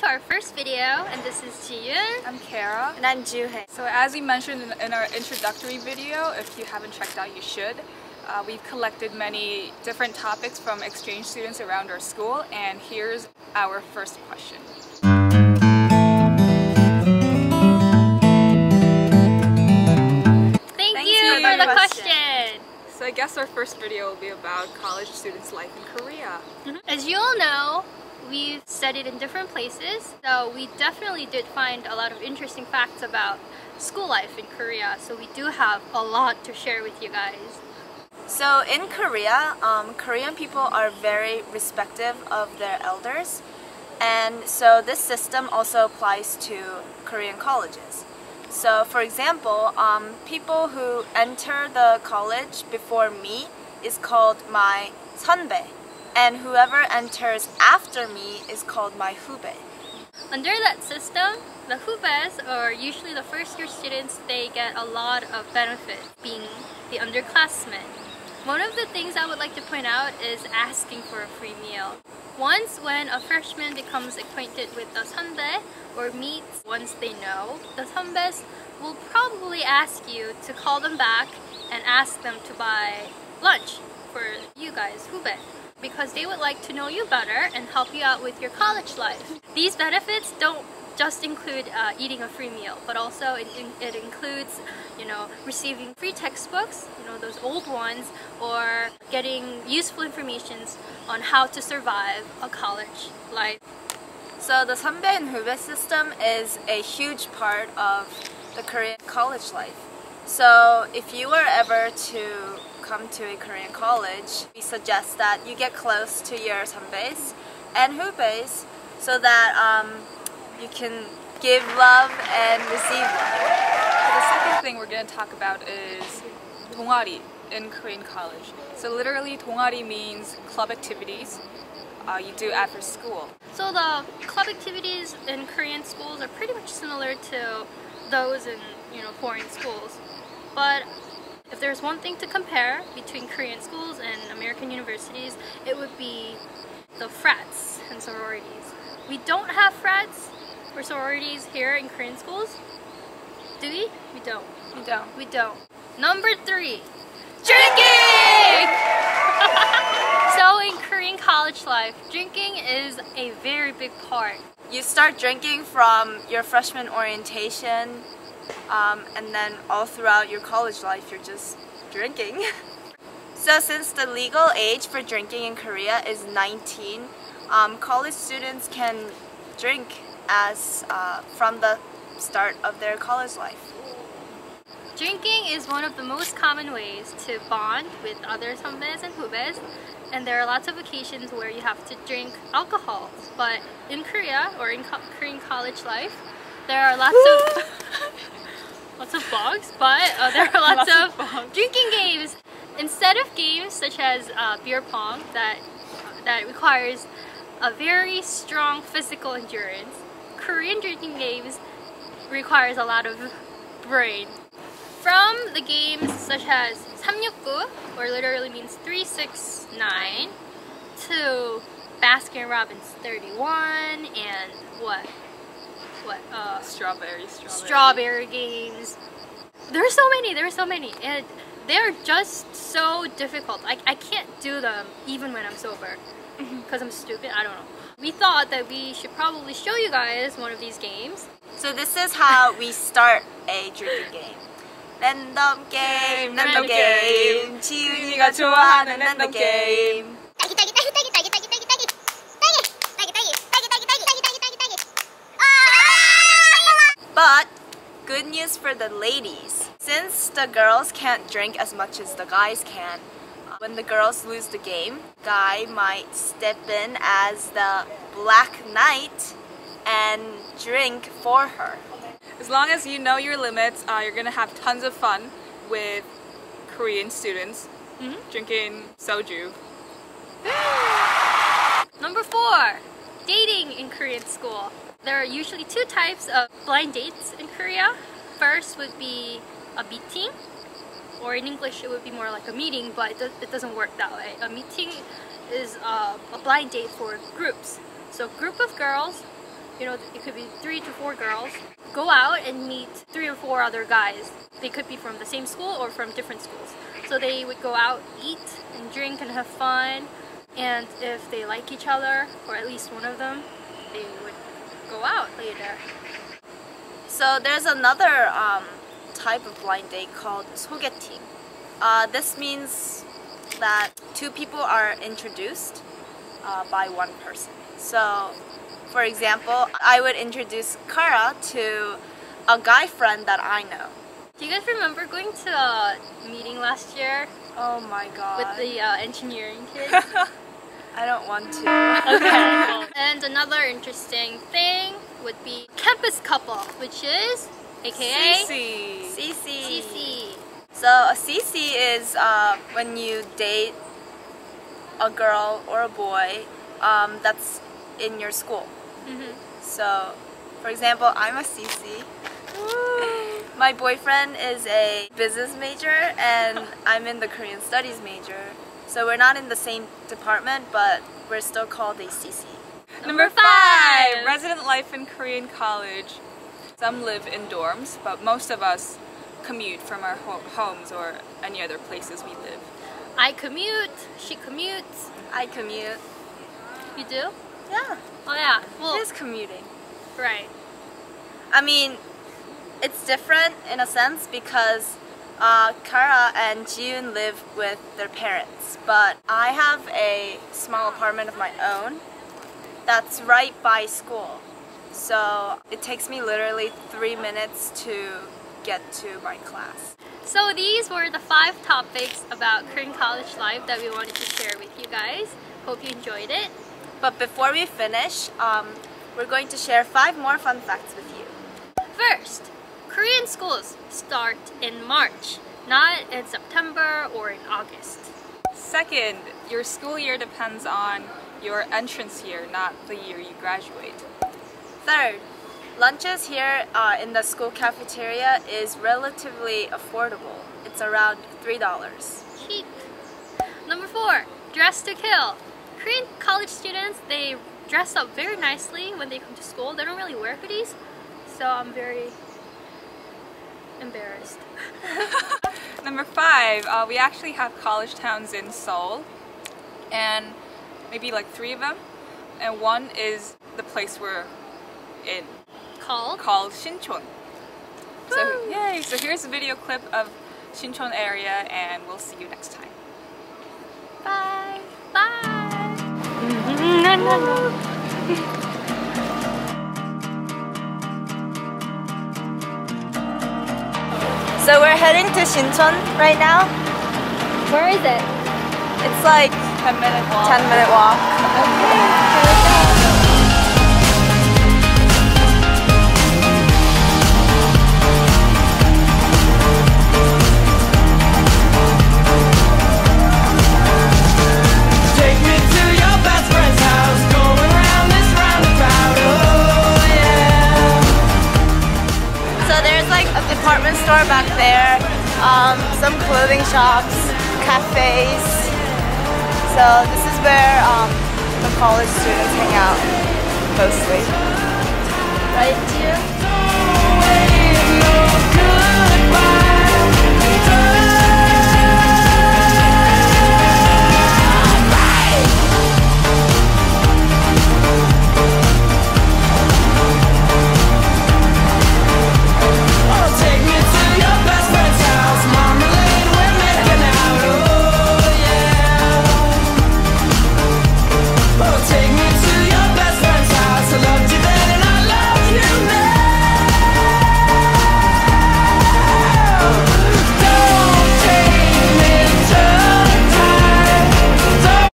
to our first video, and this is Jiyoon. I'm Cara. And I'm Juhye. So as we mentioned in our introductory video, if you haven't checked out, you should. We've collected many different topics from exchange students around our school, and here's our first question. Thank you for the question. So I guess our first video will be about college students' life in Korea. As you all know, we've studied in different places, so we definitely did find a lot of interesting facts about school life in Korea, so we do have a lot to share with you guys. So in Korea, Korean people are very respectful of their elders, and so this system also applies to Korean colleges. So for example, people who enter the college before me is called my 선배, and whoever enters after me is called my 후배. Under that system, the hubes, or usually the first year students, they get a lot of benefit being the underclassmen. One of the things I would like to point out is asking for a free meal. Once when a freshman becomes acquainted with the 선배 or meets once they know, the 선배s will probably ask you to call them back and ask them to buy lunch for you guys, hube, because they would like to know you better and help you out with your college life. These benefits don't just include eating a free meal, but also it includes, receiving free textbooks, those old ones, or getting useful information on how to survive a college life. So the 선배 and 후배 system is a huge part of the Korean college life. So if you were ever to come to a Korean college, we suggest that you get close to your 선배s and 후배s so that you can give love and receive love. So the second thing we're going to talk about is 동아리 in Korean college. So literally 동아리 means club activities you do after school. So the club activities in Korean schools are pretty much similar to those in foreign schools. But if there's one thing to compare between Korean schools and American universities, it would be the frats and sororities. We don't have frats or sororities here in Korean schools. Do we? We don't. We don't. We don't. Number 3, drinking! So in Korean college life, drinking is a very big part. You start drinking from your freshman orientation, and then all throughout your college life you're just drinking. So since the legal age for drinking in Korea is 19, college students can drink as from the start of their college life. Drinking is one of the most common ways to bond with other 선배s and hubes, and there are lots of occasions where you have to drink alcohol. But in Korea, or in Korean college life, there are lots of lots of bugs, but there are lots of drinking games. Instead of games such as beer pong that requires a very strong physical endurance, Korean drinking games requires a lot of brain. From the games such as 369, or literally means 369, to Baskin-Robbins 31, and strawberry games. There are so many, and they're just so difficult. I can't do them even when I'm sober, because I'm stupid, I don't know. We thought that we should probably show you guys one of these games. So this is how we start a drinking game. 랜덤 게임, 랜덤 게임. 지윤이가 좋아하는 랜덤 게임. But good news for the ladies. Since the girls can't drink as much as the guys can, when the girls lose the game, guy might step in as the Black Knight and drink for her. As long as you know your limits, you're going to have tons of fun with Korean students drinking soju. Number 4, dating in Korean school. There are usually 2 types of blind dates in Korea. First would be a meeting, or in English it would be more like a meeting, but it doesn't work that way. A meeting is a blind date for groups. So a group of girls you know, it could be 3 to 4 girls, go out and meet 3 or 4 other guys. They could be from the same school or from different schools. So they would go out, eat and drink and have fun. And if they like each other, or at least one of them, they would go out later. So there's another type of blind date called 소개팅. This means that 2 people are introduced by one person. So, for example, I would introduce Cara to a guy friend that I know. Do you guys remember going to a meeting last year? Oh my god. With the engineering kids? I don't want to. Okay. And another interesting thing would be campus couple, which is aka CC. So a CC is when you date a girl or a boy that's in your school. So, for example, I'm a CC. My boyfriend is a business major and I'm in the Korean studies major. So we're not in the same department, but we're still called a CC. Number 5! Resident life in Korean college. Some live in dorms, but most of us commute from our homes or any other places we live. I commute, she commutes. I commute. You do? Yeah. Oh yeah. Well, it is commuting. right. I mean, it's different in a sense because Cara and Jiyoon live with their parents, but I have a small apartment of my own that's right by school. So it takes me literally 3 minutes to get to my class. So these were the 5 topics about Korean college life that we wanted to share with you guys. Hope you enjoyed it. But before we finish, we're going to share 5 more fun facts with you. First, Korean schools start in March, not in September or in August. Second, your school year depends on your entrance year, not the year you graduate. Third, lunches here in the school cafeteria is relatively affordable. It's around $3. Cheap. Number 4, dress to kill. Korean college students, they dress up very nicely when they come to school. They don't really wear hoodies, so I'm very embarrassed. Number 5, we actually have college towns in Seoul, and maybe like 3 of them, and one is the place we're in. Called Sinchon. So yay! So here's a video clip of Sinchon area, and we'll see you next time. Bye! Bye! So we're heading to Sinchon right now. Where is it? It's like 10-minute walk. 10-minute walk. Okay, here we go. Department store back there, some clothing shops, cafes. So this is where the college students hang out mostly. Right, Jiyoon?